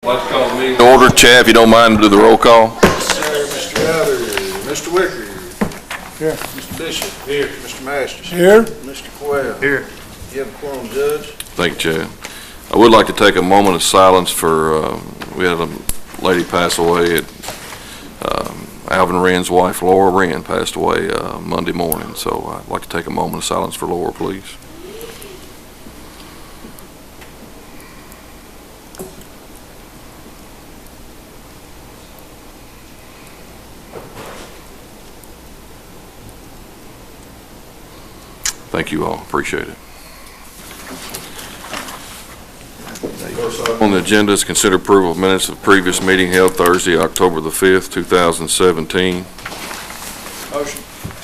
Let's call the meeting to order. Chad, if you don't mind, do the roll call. Sir, Mr. Rowder, Mr. Wicker. Here. Mr. Bishop. Here. Mr. Masters. Here. Mr. Quayle. Here. You have a quorum, Judge? Thank you, Chad. I would like to take a moment of silence for, we had a lady pass away. Alvin Wren's wife, Laura Wren, passed away Monday morning. So I'd like to take a moment of silence for Laura, please. Thank you all. Appreciate it. On the agenda is consider approval of minutes of previous meeting held Thursday, October the 5th, 2017. Motion.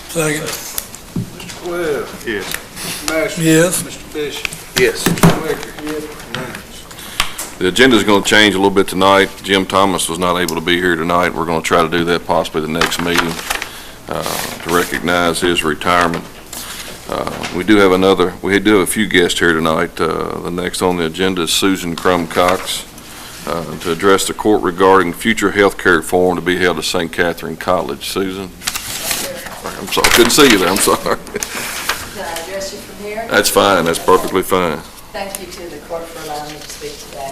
Second. Mr. Quayle. Yes. Mr. Masters. Yes. Mr. Bishop. Yes. Mr. Wicker. Unanimous. The agenda is going to change a little bit tonight. Jim Thomas was not able to be here tonight. We're going to try to do that possibly the next meeting to recognize his retirement. We do have a few guests here tonight. The next on the agenda is Susan Crum Cox to address the court regarding future health care reform to be held at St. Catherine College. Susan? I'm sorry, couldn't see you there, I'm sorry. Can I address you from here? That's fine, that's perfectly fine. Thank you to the court for allowing me to speak today.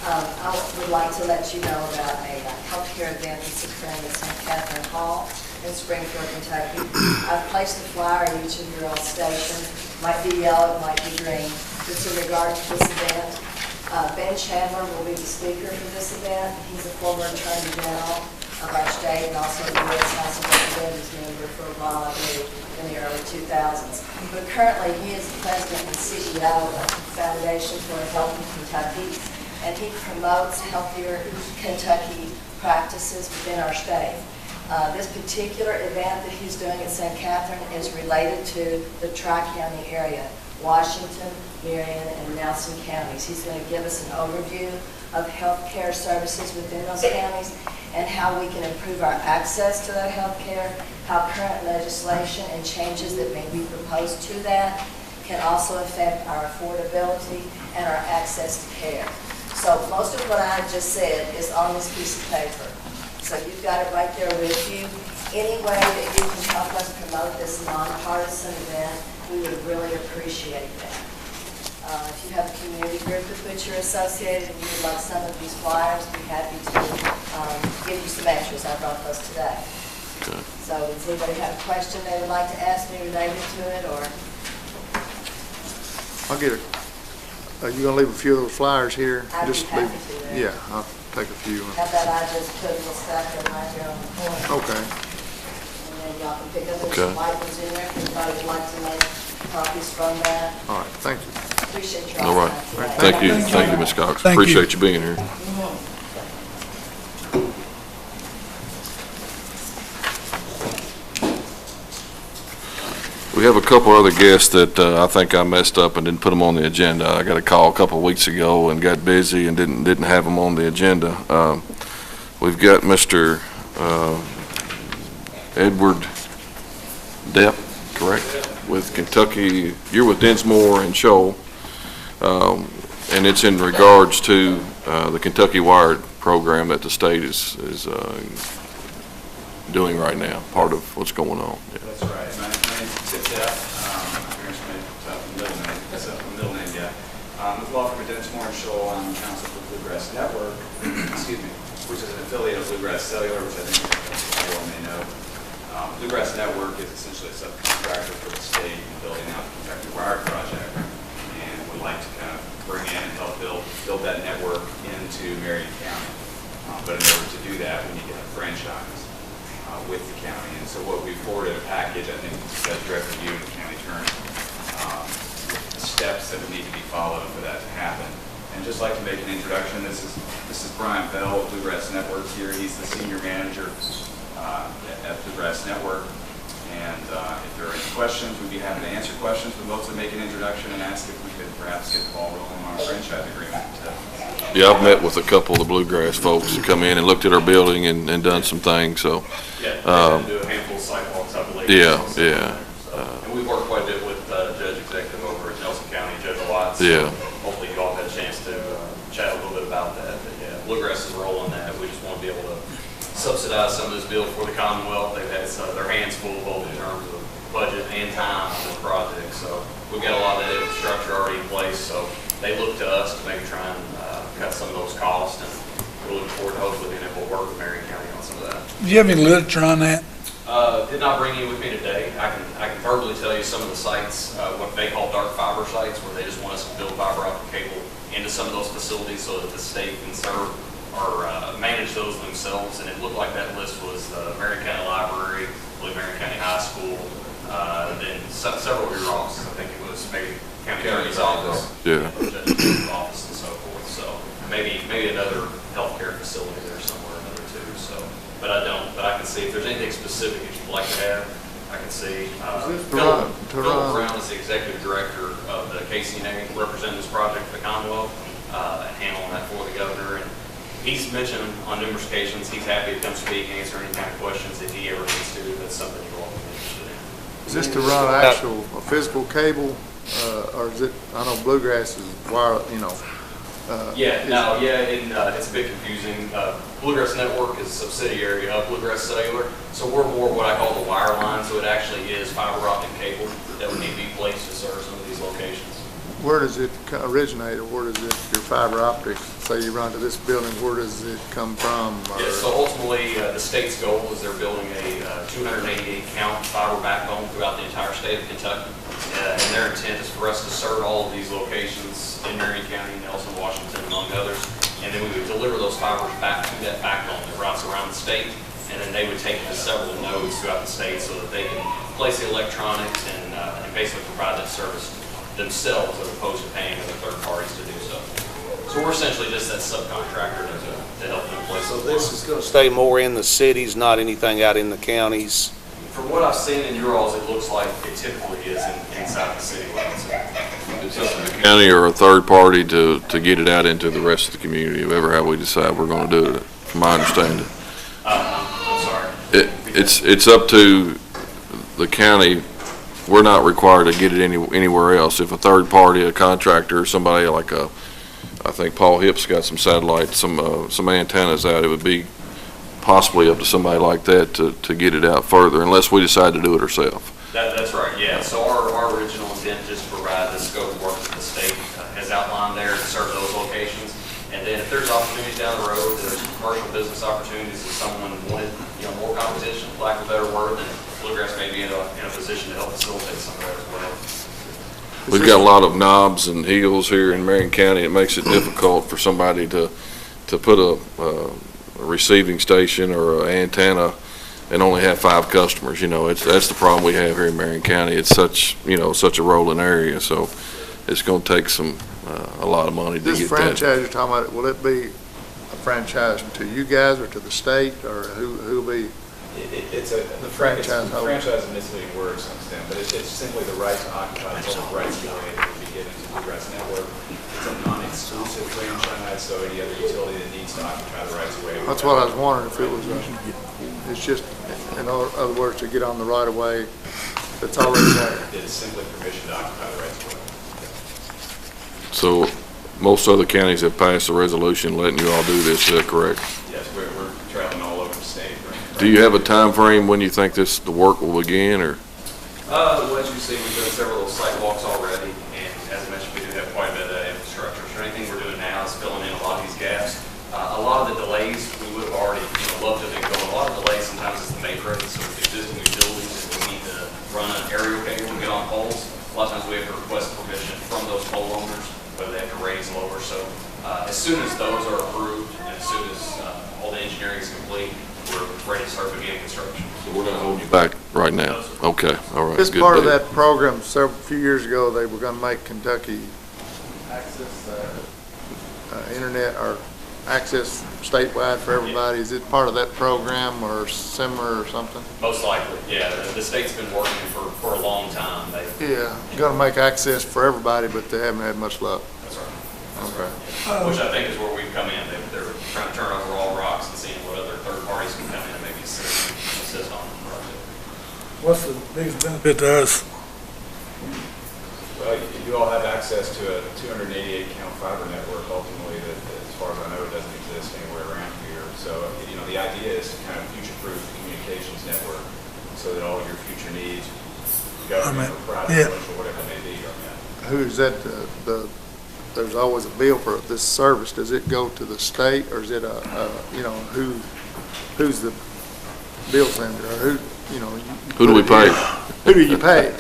I would like to let you know about a healthcare event that's occurring at St. Catherine Hall in Springfield, Kentucky. I've placed a flyer in each of your all stations. Might be yellow, it might be green. Just in regard to this event, Ben Chandler will be the speaker for this event. He's a former Attorney General of our state and also the U.S. House of Representatives member for a while, I believe, in the early 2000s. But currently, he is the president and CEO of the Foundation for a Healthy Kentucky, and he promotes healthier Kentucky practices within our state. This particular event that he's doing at St. Catherine is related to the Tri-County area, Washington, Marion, and Nelson counties. He's going to give us an overview of health care services within those counties and how we can improve our access to that health care, how current legislation and changes that may be proposed to that can also affect our affordability and our access to care. So most of what I just said is on this piece of paper. So you've got it right there with you. Any way that you can help us promote this nonpartisan event, we would really appreciate that. If you have a community group with which you're associated and you would like some of these flyers, I'd be happy to give you some extras. I brought those today. Okay. So does anybody have a question they would like to ask me related to it, or? I'll get it. You gonna leave a few of those flyers here? I'd be Just happy leave. to. Yeah, I'll take a few. How about I just put a little stack of them right here on the corner? Okay. And then y'all can pick up there's Okay. some white ones in there if anybody would like to make copies from that. All right. Thank you. Appreciate your All right. time today. Thank you, Ms. Cox. Thank you. Appreciate you being here. We have a couple other guests that I think I messed up and didn't put them on the agenda. I got a call a couple of weeks ago and got busy and didn't have them on the agenda. We've got Mr. Edward Depp, correct? With Kentucky, you're with Dinsmore and Shoal, and it's in regards to the Kentucky Wired program that the state is doing right now, part of what's going on. Yeah. That's right. My name's Tip Depp. My parents made the middle name, yeah. With law firm at Dinsmore and Shoal, I'm counsel for Bluegrass Network, excuse me, which is an affiliate of Bluegrass Cellular, which I think everyone may know. Bluegrass Network is essentially a subcontractor for the state in building out the Kentucky Wired project, and would like to kind of bring in and help build that network into Marion County. But in order to do that, we need to have franchise with the county. And so what we forwarded a package, I think that's directly to you and the county attorney, steps that would need to be followed for that to happen. And just like to make an introduction, this is Brian Bell of Bluegrass Network here. He's the senior manager at Bluegrass Network. And if there are any questions, we'd be happy to answer questions, but mostly make an introduction and ask if we could perhaps get the ball rolling on a franchise agreement. Yeah, I've met with a couple of the Bluegrass folks to come in and looked at our building and done some things, so. Yeah, do a handful of sidewalks, I believe. Yeah. And we've worked quite a bit with Judge Executive over at Nelson County, Judge Watts. Yeah. Hopefully you all had a chance to chat a little bit about that. But yeah, Bluegrass Bluegrass's role in that. We just want to be able to subsidize some of this bill for the Commonwealth. They've had their hands full both in terms of budget and time on this project. So we've got a lot of that infrastructure already in place. So they look to us to maybe try and cut some of those costs. And we're looking forward to hopefully being able to work with Marion County on some of that. Do you have any literature on that? Did not bring any with me today. I can verbally tell you some of the sites, what they call dark fiber sites, where they just want us to build fiber optic cable into some of those facilities so that the state can serve or manage those themselves. And it looked like that list was the Marion County Library, I believe Marion County High School, then several of your offices. I think it was maybe County Attorney's Office, Yeah. Judge's Office, and so forth. So maybe another healthcare facility there somewhere, another two. So, but I can see if there's anything specific that you'd like to have. I can see. Philip Brown is the executive director of the KCNA, representing this project for the Commonwealth, and handling that for the governor. And he's mentioned on numerous occasions he's happy to come speak and answer any kind of questions that he ever needs to. That's something you're all interested in. Is this to run actual physical cable, or is it, I know Bluegrass is wire, It's a bit confusing. Bluegrass Network is a subsidiary of Bluegrass Cellular, so we're more what I call the wire line, so it actually is fiber optic cable that would need to be placed to serve some of these locations. Where does it originate, or where does it, your fiber optic, say you run to this building, where does it come from? Yeah, so ultimately, the state's goal is they're building a 288 count fiber backbone throughout the entire state of Kentucky. And their intent is for us to serve all of these locations in Marion County, Nelson, Washington, among others. And then we would deliver those fibers back to that backbone that routes around the state. And then they would take it to several nodes throughout the state so that they can place the electronics and basically provide that service themselves as opposed to paying other third parties to do so. So we're essentially just that subcontractor to help them place. So this is going to stay more in the cities, not anything out in the counties? From what I've seen in your alls, it looks like it typically is inside the city limits. It's up to the county or a third party to get it out into the rest of the community, whoever how we decide we're going to do it, from my understanding. I'm sorry. It's up to the county. We're not required to get it anywhere else. If a third party, a contractor, or somebody like I think Paul Hipp's got some satellites, some antennas out, it would be possibly up to somebody like that to get it out further, unless we decide to do it ourselves. That's right, yeah. So our original intent is to provide the scope of work that the state has outlined there to serve those locations. And then if there's opportunities down the road, there's commercial business opportunities, if someone wanted, more competition, for lack of a better word, then Bluegrass may be in a position to help facilitate some of that as well. We've got a lot of knobs and hills here in Marion County. It makes it difficult for somebody to put a receiving station or an antenna and only have 5 customers. That's the problem we have here in Marion County. It's such a rolling area, so it's going to take a lot of money to This get franchise that. you're talking about, will it be a franchise to you guys or to the state, or who'll be? The franchise initially word to some extent, but it's simply the right to occupy the public rights of way that would be given to Bluegrass Network. It's a non-exclusive franchise, so any other utility that needs to occupy the rights of way. That's what I was wondering, if it was, it's just, in other words, to get on the right of way that's already there. It's simply permission to occupy the rights of way. So most other counties have passed a resolution letting you all do this, is that correct? Yes, we're traveling all over the state. Do you have a time frame when you think the work will begin, or? As you see, we've done several of those site walks already, and as I mentioned, we do have quite a bit of infrastructure. So anything we're doing now is filling in a lot of these gaps. A lot of the delays, we would have already loved to have been going. A lot of delays sometimes is the make ready, so with existing utilities, if we need to run an aerial cable to get on poles, a lot of times we have to request permission from those pole owners, whether they have to raise, lower. So as soon as those are approved, and as soon as all the engineering is complete, we're ready to start beginning construction. So we're not holding you back right now? Okay, all right. This good part of deal. that program, few years ago, they were gonna make Kentucky access, internet, or access statewide for everybody. Is it part of that program or similar or something? Most likely, yeah. The state's been working for a long time. Yeah, gonna make access for everybody, but they haven't had much luck. That's right. Okay. Which I think is where we've come in. They're trying to turn over all rocks and seeing what other third parties can come in and maybe assist on the project. What's the biggest benefit to us? Well, you all have access to a 288 count fiber network ultimately that's far as I know, it doesn't exist anywhere around here. So, you know, the idea is to kind of future-proof the communications network so that all your future needs, government or private, yeah. social, whatever it may be, are met. Who's that, there's always a bill for this service. Does it go to the state, or is it you know, who's the bill sender, or who, you know? Who do we pay? Who do you pay?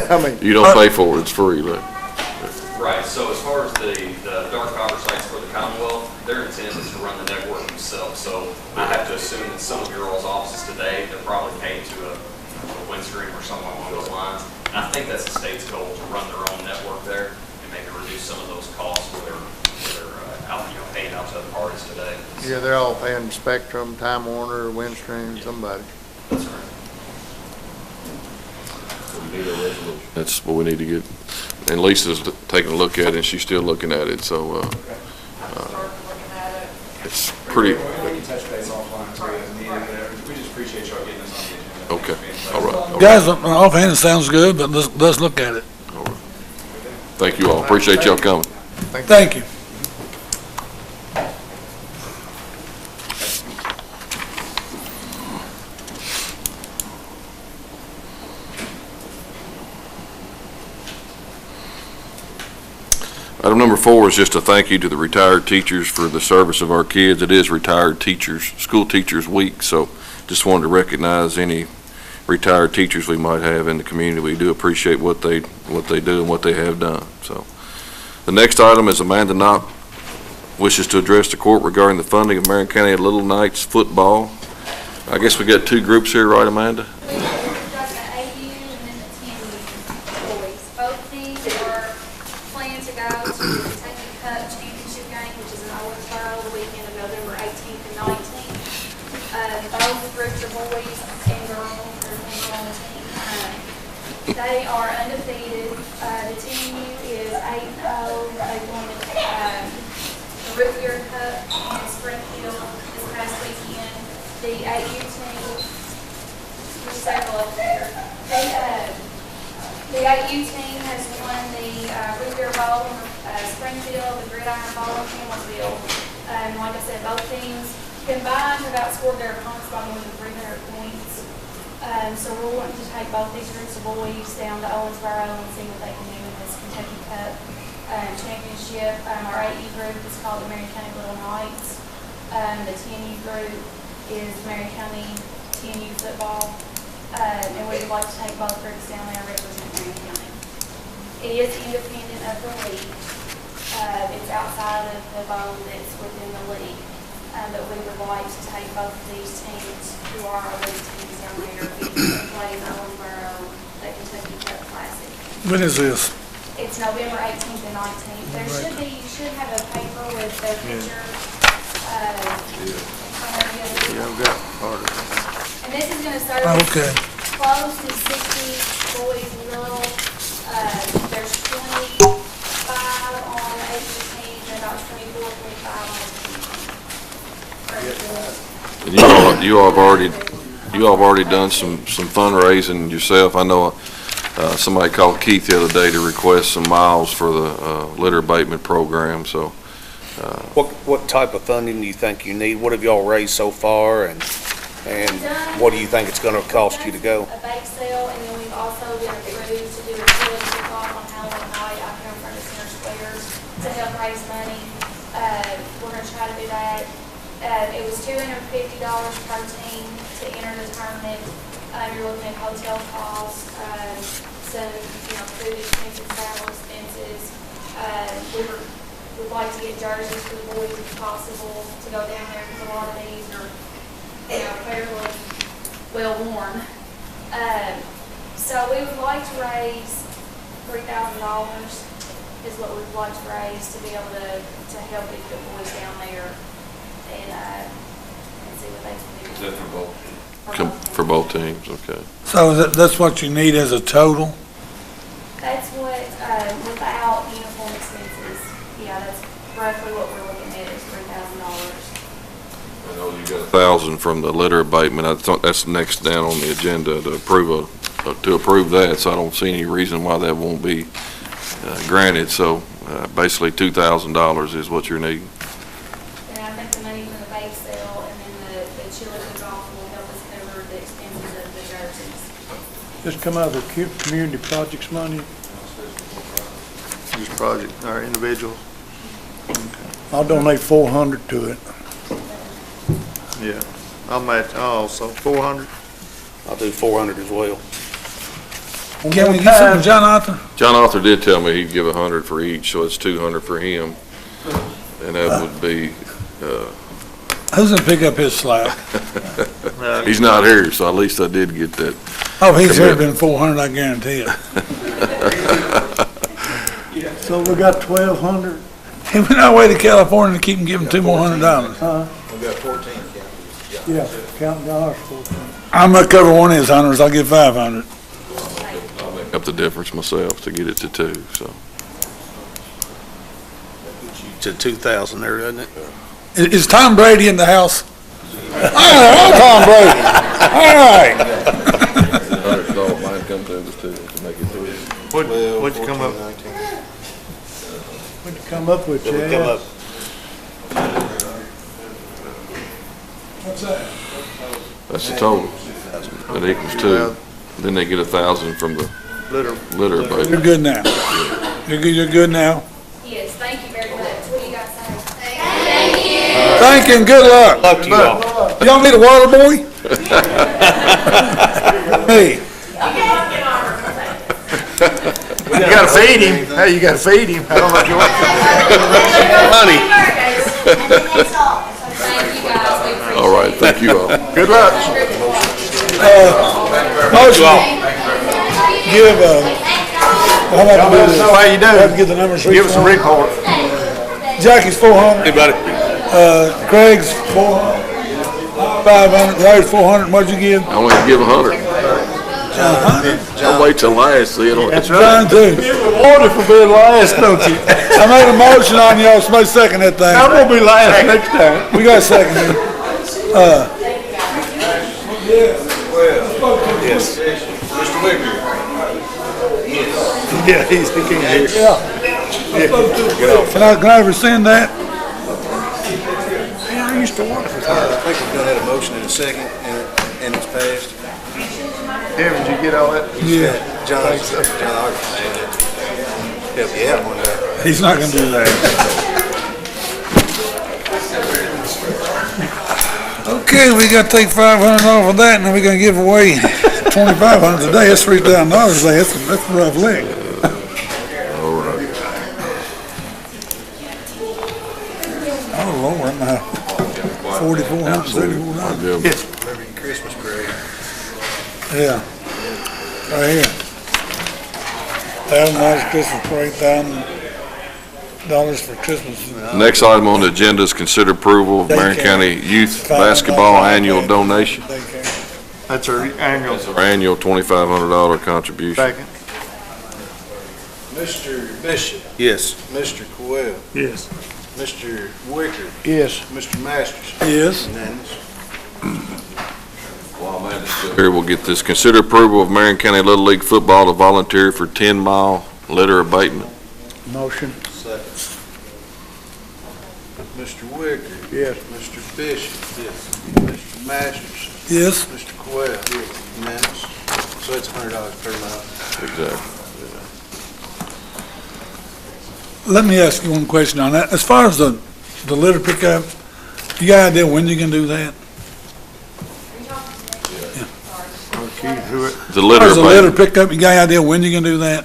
I mean. You don't pay for it, it's free, look. Right, so as far as the dark fiber sites for the Commonwealth, their intent is to run the network themselves. So I have to assume that some of your all's offices today, they're probably paying to a Windstream or someone along those lines. And I think that's the state's goal, to run their own network there and maybe reduce some of those costs where they're out, you know, paying out to other parties today. Yeah, they're all paying Spectrum, Time Warner, Windstream, somebody. That's right. That's what we need to get. And Lisa's taking a look at it, and she's still looking at it, so, it's pretty, We can touch base offline too as needed, but we just appreciate y'all getting us on the agenda. okay, all right. Guys, offhand, it sounds good, but let's look at it. All right. Thank you all, appreciate y'all coming. Thank you. Item number 4 is just a thank you to the retired teachers for the service of our kids. It is Retired Teachers, School Teachers Week, so just wanted to recognize any retired teachers we might have in the community. We do appreciate what they do and what they have done. So, the next item is Amanda Knopp wishes to address the court regarding the funding of Marion County Little Knights football. I guess we got 2 groups here, right, Amanda? We've got the 8U and then the 10U boys. Both teams are planning to go to the Kentucky Cup Championship game, which is in Owensboro the weekend of November 18th and 19th. Both groups are boys and girls. They're on the team. They are undefeated. The 10U is 8-0. They won the Root Beer Cup in Springfield this past weekend. The 8U team, there's several up there. The 8U team has won the Root Beer Bowl in Springfield, the Gridiron Bowl in Campbellsville. Like I said, both teams combined have outscored their opponents by more than 300 points. So we're wanting to take both these groups of boys down to Owensboro and see what they can do in this Kentucky Cup championship. Our 8U group is called the Marion County Little Knights. The 10U group is Marion County 10U football. And we would like to take both groups down there and represent Marion County. It is independent of the league. It's outside of the bowl that's within the league. But we would like to take both of these teams, who are our league teams down there, and play in Owensboro, the Kentucky Cup Classic. When is this? It's November 18th and 19th. There should be, you should have a paper with their picture. Yeah, I've got part of it. And this is going to serve Okay. close to 60 boys and girls. There's 25 on the 8U team and about 24, 25 on the 10 team. And you all have already done some fundraising yourself. I know somebody called Keith the other day to request some miles for the litter abatement program, so. What type of funding do you think you need? What have y'all raised so far, and what do you think it's going to cost you to go? A bake sale, and then we've also been approved to do a chili cook-off on Halloween night out here in front of Center Squares to help raise money. We're going to try to do that. It was $250 per team to enter the tournament. You're looking at hotel costs, some, food expenses, travel expenses. We'd like to get jerseys for the boys if possible to go down there, because a lot of these are, fairly well worn. So we would like to raise $3,000 is what we'd like to raise to be able to help get the boys down there and see what they can do. Is that for both? For both teams, okay. So that's what you need as a total? That's what, without uniform expenses, that's roughly what we're looking at is $3,000. I know you got 1,000 from the litter abatement. I thought that's next down on the agenda to approve that, so I don't see any reason why that won't be granted. So basically $2,000 is what you're needing. sale, and then the cheerleader golf will help us cover the expenses of the jerseys. Just come out of the community projects money. Just project, or individual? I'll donate 400 to it. Yeah. I'll match, also 400? I'll do 400 as well. Can we get some from John Arthur? John Arthur did tell me he'd give 100 for each, so it's 200 for him. And that would be, Who's gonna pick up his slack? he's not here, so at least I did get that. Oh, he's here been 400, I guarantee it. So we got 1,200. He went our way to California to keep him giving $2 more. We got 14 counties. Yeah, counting dollars, 14. I'm gonna cover one of his hunters, I'll give 500. I'll make up the difference myself to get it to 2, so. To 2,000 there, doesn't it? Is Tom Brady in the house? I'm Tom Brady. All right. $100 mine come to us too, to make it 3. What'd you come up? What'd you come up with, That would come Chad? up, What's that? That's the total. That equals 2. Then they get 1,000 from the Litter. litter You're budget. good now. You're good now. Yes, thank you very much. What do you guys say? Thank you and good luck. luck to you all. Y'all need a water boy? Hey, You gotta feed him. Hey, you gotta feed him. I don't know if you want. Honey. Thank you guys. We appreciate All right, thank you all. Good luck. motion, give, how about we do this? How you Have to doing? get the numbers. Give us a report. Jackie's 400, Hey, buddy. Craig's 400, 500, Larry's 400, what'd you give? I want to give 100. I'll wait till last, see, I don't. John too. Order for being last, don't you? I made a motion on y'all, somebody second that thing. I'm gonna be last next time. We got a second here. Yes. Mr. Wicker. Yeah, he can't hear. Can I rescind that? I used to work with her. I think we've done had a motion in a second, and it's passed. Kevin, did you get all that? Yeah, John Arthur. Help you out on that. he's not gonna do that. Okay, we gotta take 500 off of that, and then we're gonna give away 2,500 today, that's $3,000 today, that's a rough leg. All right. Oh, Lord, I'm out. $4,474. I'll give 'em. Remember your Christmas parade. Yeah, right here. $1,000 Christmas parade, $1,000 for Christmas. Next item on the agenda is consider approval of Marion County Youth Basketball Annual Donation. That's our annual. Our annual $2,500 contribution. Second. Mr. Bishop, Yes. Mr. Coyle, Yes. Mr. Wicker, Yes. Mr. Masters. Yes. Unanimous. Here, we'll get this. Consider approval of Marion County Little League Football to volunteer for 10-mile litter abatement. Motion. Second. Mr. Wicker. Yes. Mr. Bishop. Yes. Mr. Masters. Yes. Mr. Coyle. Unanimous. So it's $100 per mile. Exactly. Let me ask you one question on that. As far as the litter pickup, you got an idea when you can do that? The As litter far as the litter abatement. pickup, you got any idea when you can do that?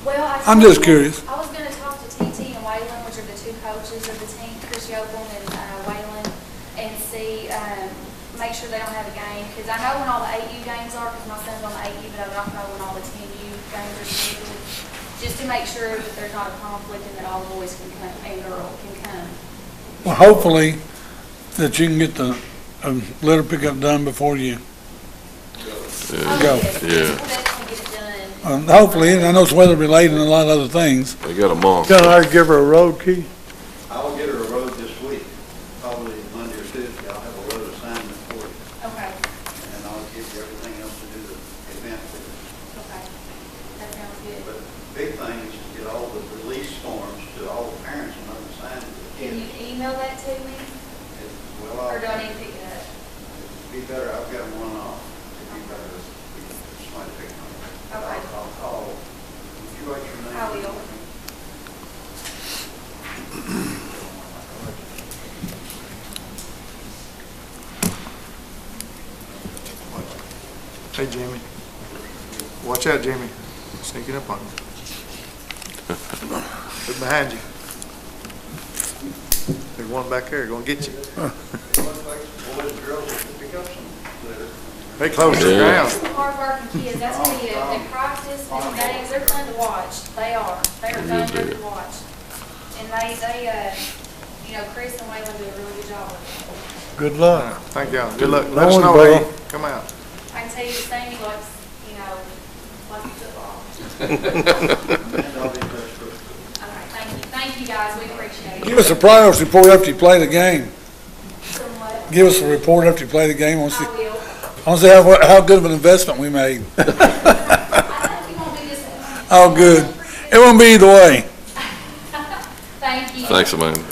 Well, I'm just curious. I was gonna talk to TT and Waylon, which are the two coaches of the team, Chris Yokel and Waylon, and see, make sure they don't have a game, because I know when all the 8U games are, because my son's on the 8U, but I don't know when all the 10U games are scheduled, just to make sure that there's not a conflict and that all the boys can come, and girls can come. Well, hopefully that you can get the litter pickup done before you go. Yeah. Definitely get it done. Hopefully, and I know it's weather related and a lot of other things. They got a month. Can I give her a road key? I'll get her a road this week, probably Monday or Tuesday. I'll have a road assignment for you, Okay, and I'll give you everything else to do the event with it. okay. That sounds good. But the big thing is to get all the release forms to all the parents and understand it. Can you email that to me? Well, Or or do I need to pick it up? Be better, I've got one off. It'd be better if somebody pick one up. Okay. I'll call. Would you write your name? I will. Hey, Jimmy. Watch out, Jimmy. Sneaking up on you. Look behind you. There's one back there gonna get you. Boys and girls will pick up some litter. They close the Yeah. ground. Some hard-working kids, I tell you, they practice and games, they're fun to watch. They are fun to watch. And Chris and Waylon do a really good job with it. Good luck. Thank y'all. Good luck. Let No us one, know, bro. hey, come out. I can tell you, Sammy likes, likes football. And I'll be in touch with Okay, thank you guys, we appreciate it. Give us a progress report after you play the game. Somewhat. Give us a report after you play the game. I want to see, I will. I want to see how good of an investment we made. I think we won't be disappointed. Oh, good. It won't be either way. Thank you. Thanks, Amanda.